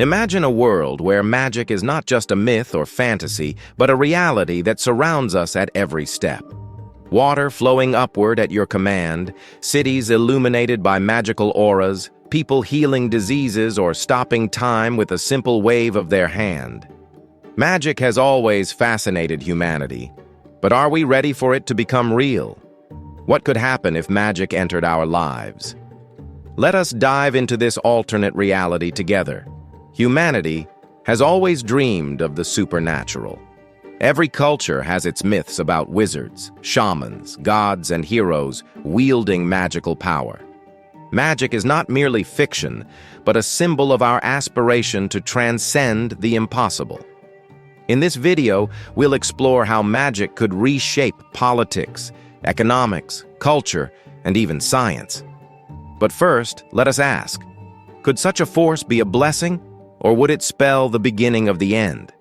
Imagine a world where magic is not just a myth or fantasy, but a reality that surrounds us at every step. Water flowing upward at your command, cities illuminated by magical auras, people healing diseases or stopping time with a simple wave of their hand. Magic has always fascinated humanity, but are we ready for it to become real? What could happen if magic entered our lives? Let us dive into this alternate reality together. Humanity has always dreamed of the supernatural. Every culture has its myths about wizards, shamans, gods, and heroes wielding magical power. Magic is not merely fiction, but a symbol of our aspiration to transcend the impossible. In this video, we'll explore how magic could reshape politics, economics, culture, and even science. But first, let us ask, could such a force be a blessing, or would it spell the beginning of the end?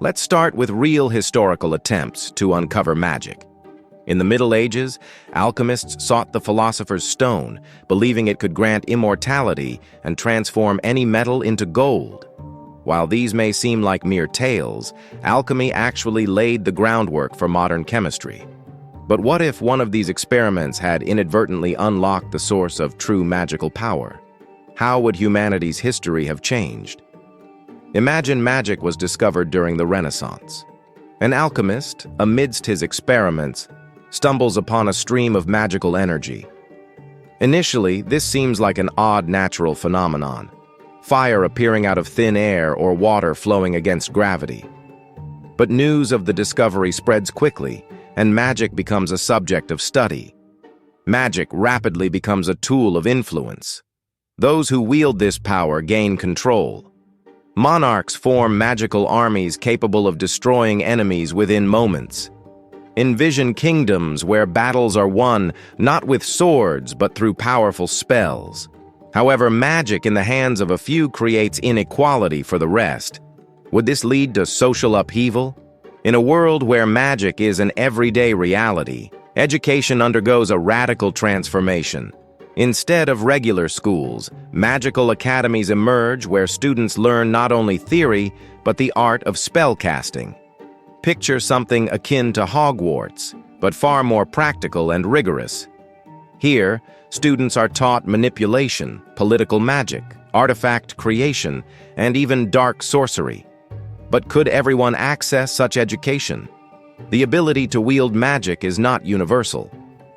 Let's start with real historical attempts to uncover magic. In the Middle Ages, alchemists sought the philosopher's stone, believing it could grant immortality and transform any metal into gold. While these may seem like mere tales, alchemy actually laid the groundwork for modern chemistry. But what if one of these experiments had inadvertently unlocked the source of true magical power? How would humanity's history have changed? Imagine magic was discovered during the Renaissance. An alchemist, amidst his experiments, stumbles upon a stream of magical energy. Initially, this seems like an odd natural phenomenon, fire appearing out of thin air or water flowing against gravity. But news of the discovery spreads quickly, and magic becomes a subject of study. Magic rapidly becomes a tool of influence. Those who wield this power gain control. Monarchs form magical armies capable of destroying enemies within moments. Envision kingdoms where battles are won not with swords but through powerful spells. However, magic in the hands of a few creates inequality for the rest. Would this lead to social upheaval? In a world where magic is an everyday reality, education undergoes a radical transformation. Instead of regular schools, magical academies emerge where students learn not only theory, but the art of spellcasting. Picture something akin to Hogwarts, but far more practical and rigorous. Here, students are taught manipulation, political magic, artifact creation, and even dark sorcery. But could everyone access such education? The ability to wield magic is not universal.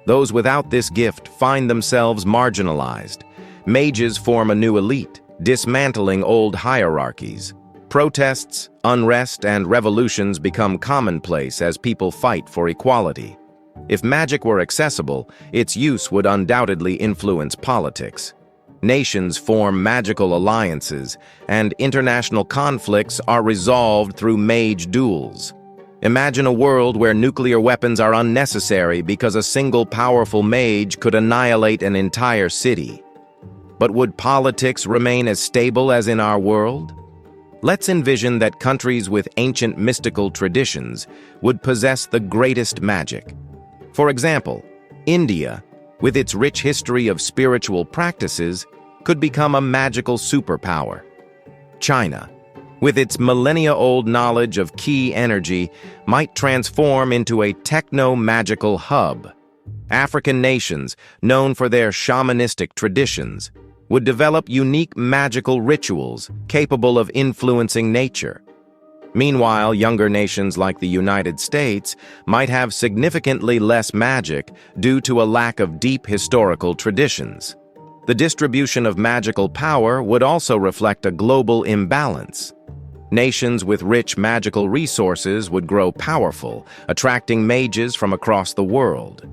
Those without this gift find themselves marginalized. Mages form a new elite, dismantling old hierarchies. Protests, unrest, and revolutions become commonplace as people fight for equality. If magic were accessible, its use would undoubtedly influence politics. Nations form magical alliances, and international conflicts are resolved through mage duels. Imagine a world where nuclear weapons are unnecessary because a single powerful mage could annihilate an entire city. But would politics remain as stable as in our world? Let's envision that countries with ancient mystical traditions would possess the greatest magic. For example, India, with its rich history of spiritual practices, could become a magical superpower. China, with its millennia-old knowledge of key energy, might transform into a techno-magical hub. African nations, known for their shamanistic traditions, would develop unique magical rituals capable of influencing nature. Meanwhile, younger nations like the United States might have significantly less magic due to a lack of deep historical traditions. The distribution of magical power would also reflect a global imbalance. Nations with rich magical resources would grow powerful, attracting mages from across the world.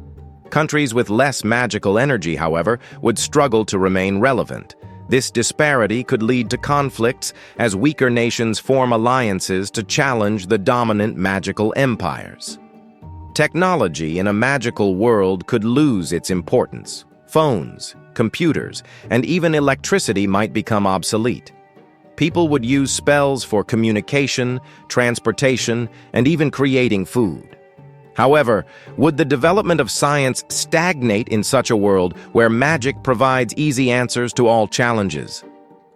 Countries with less magical energy, however, would struggle to remain relevant. This disparity could lead to conflicts as weaker nations form alliances to challenge the dominant magical empires. Technology in a magical world could lose its importance. Phones, computers, and even electricity might become obsolete. People would use spells for communication, transportation, and even creating food. However, would the development of science stagnate in such a world where magic provides easy answers to all challenges?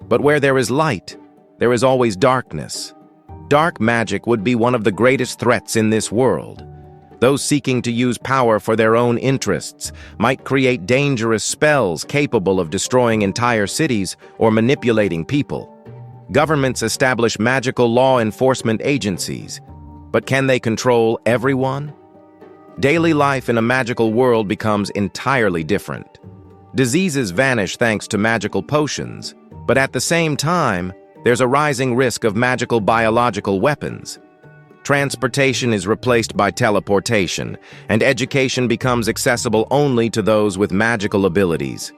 But where there is light, there is always darkness. Dark magic would be one of the greatest threats in this world. Those seeking to use power for their own interests might create dangerous spells capable of destroying entire cities or manipulating people. Governments establish magical law enforcement agencies, but can they control everyone? Daily life in a magical world becomes entirely different. Diseases vanish thanks to magical potions, but at the same time, there's a rising risk of magical biological weapons. Transportation is replaced by teleportation, and education becomes accessible only to those with magical abilities.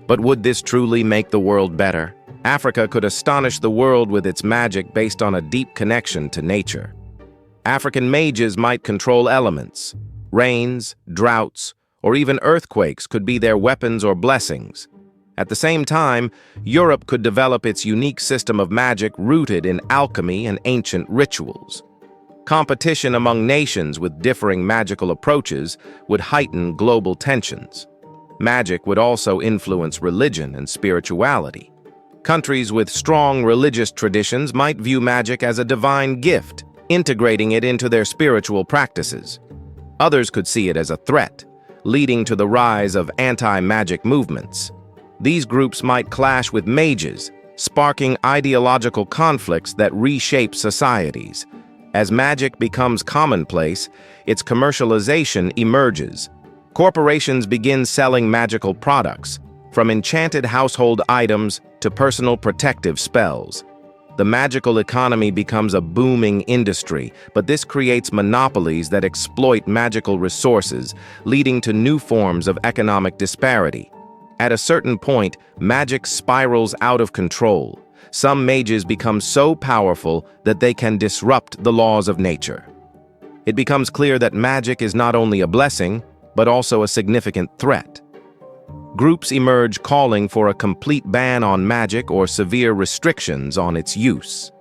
But would this truly make the world better? Africa could astonish the world with its magic based on a deep connection to nature. African mages might control elements. Rains, droughts, or even earthquakes could be their weapons or blessings. At the same time, Europe could develop its unique system of magic rooted in alchemy and ancient rituals. Competition among nations with differing magical approaches would heighten global tensions. Magic would also influence religion and spirituality. Countries with strong religious traditions might view magic as a divine gift, integrating it into their spiritual practices. Others could see it as a threat, leading to the rise of anti-magic movements. These groups might clash with mages, sparking ideological conflicts that reshape societies. As magic becomes commonplace, its commercialization emerges. Corporations begin selling magical products, from enchanted household items to personal protective spells. The magical economy becomes a booming industry, but this creates monopolies that exploit magical resources, leading to new forms of economic disparity. At a certain point, magic spirals out of control. Some mages become so powerful that they can disrupt the laws of nature. It becomes clear that magic is not only a blessing, but also a significant threat. Groups emerge calling for a complete ban on magic or severe restrictions on its use.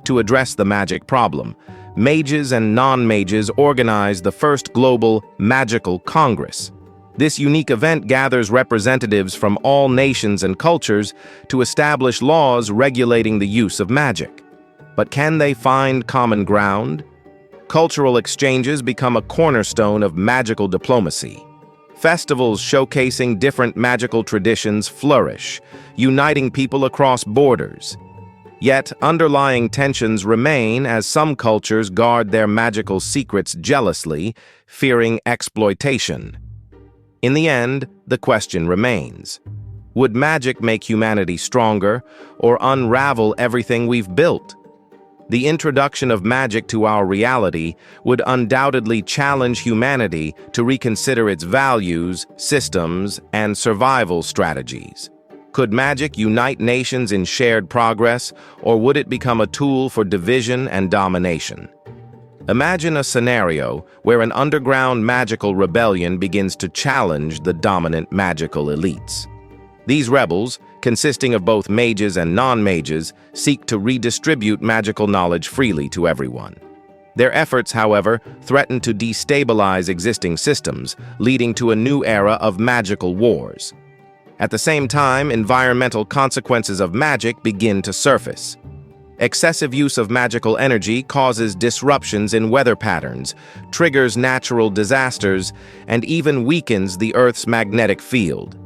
To address the magic problem, mages and non-mages organize the first global Magical Congress. This unique event gathers representatives from all nations and cultures to establish laws regulating the use of magic. But can they find common ground? Cultural exchanges become a cornerstone of magical diplomacy. Festivals showcasing different magical traditions flourish, uniting people across borders. Yet, underlying tensions remain as some cultures guard their magical secrets jealously, fearing exploitation. In the end, the question remains: would magic make humanity stronger or unravel everything we've built? The introduction of magic to our reality would undoubtedly challenge humanity to reconsider its values, systems, and survival strategies. Could magic unite nations in shared progress, or would it become a tool for division and domination? Imagine a scenario where an underground magical rebellion begins to challenge the dominant magical elites. These rebels, consisting of both mages and non-mages, seek to redistribute magical knowledge freely to everyone. Their efforts, however, threaten to destabilize existing systems, leading to a new era of magical wars. At the same time, environmental consequences of magic begin to surface. Excessive use of magical energy causes disruptions in weather patterns, triggers natural disasters, and even weakens the Earth's magnetic field.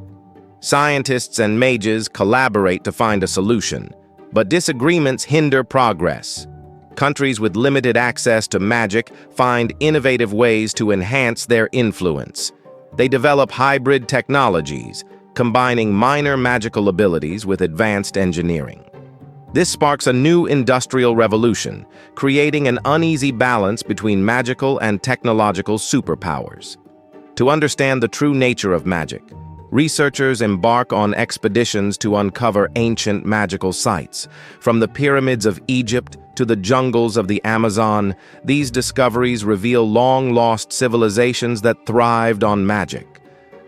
Scientists and mages collaborate to find a solution, but disagreements hinder progress. Countries with limited access to magic find innovative ways to enhance their influence. They develop hybrid technologies, combining minor magical abilities with advanced engineering. This sparks a new industrial revolution, creating an uneasy balance between magical and technological superpowers. To understand the true nature of magic, researchers embark on expeditions to uncover ancient magical sites. From the pyramids of Egypt to the jungles of the Amazon, these discoveries reveal long-lost civilizations that thrived on magic.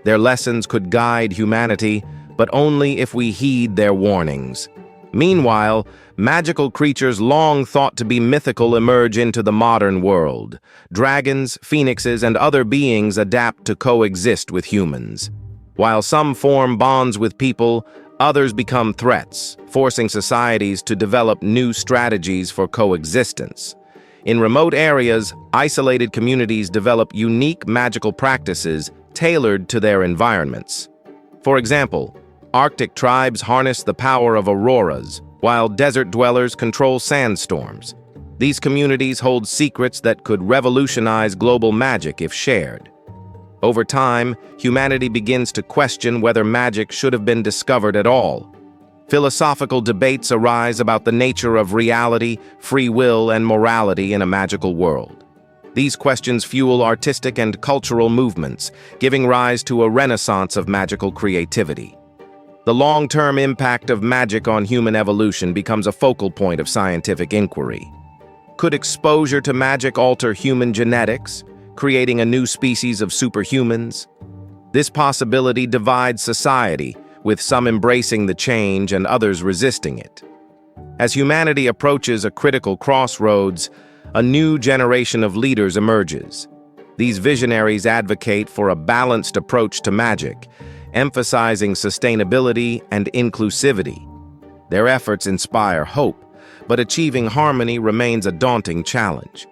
Their lessons could guide humanity, but only if we heed their warnings. Meanwhile, magical creatures long thought to be mythical emerge into the modern world. Dragons, phoenixes, and other beings adapt to coexist with humans. While some form bonds with people, Others become threats, forcing societies to develop new strategies for coexistence. In remote areas, isolated communities develop unique magical practices tailored to their environments. For example, Arctic tribes harness the power of auroras, while desert dwellers control sandstorms. These communities hold secrets that could revolutionize global magic if shared. Over time, humanity begins to question whether magic should have been discovered at all. Philosophical debates arise about the nature of reality, free will, and morality in a magical world. These questions fuel artistic and cultural movements, giving rise to a renaissance of magical creativity. The long-term impact of magic on human evolution becomes a focal point of scientific inquiry. Could exposure to magic alter human genetics, creating a new species of superhumans? This possibility divides society, with some embracing the change and others resisting it. As humanity approaches a critical crossroads, a new generation of leaders emerges. These visionaries advocate for a balanced approach to magic, emphasizing sustainability and inclusivity. Their efforts inspire hope, but achieving harmony remains a daunting challenge.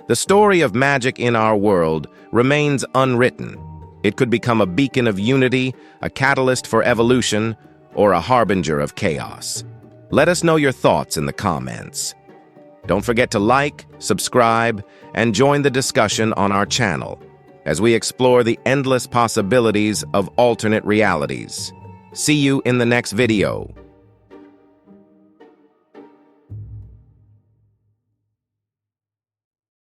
The story of magic in our world remains unwritten. It could become a beacon of unity, a catalyst for evolution, or a harbinger of chaos. Let us know your thoughts in the comments. Don't forget to like, subscribe, and join the discussion on our channel as we explore the endless possibilities of alternate realities. See you in the next video.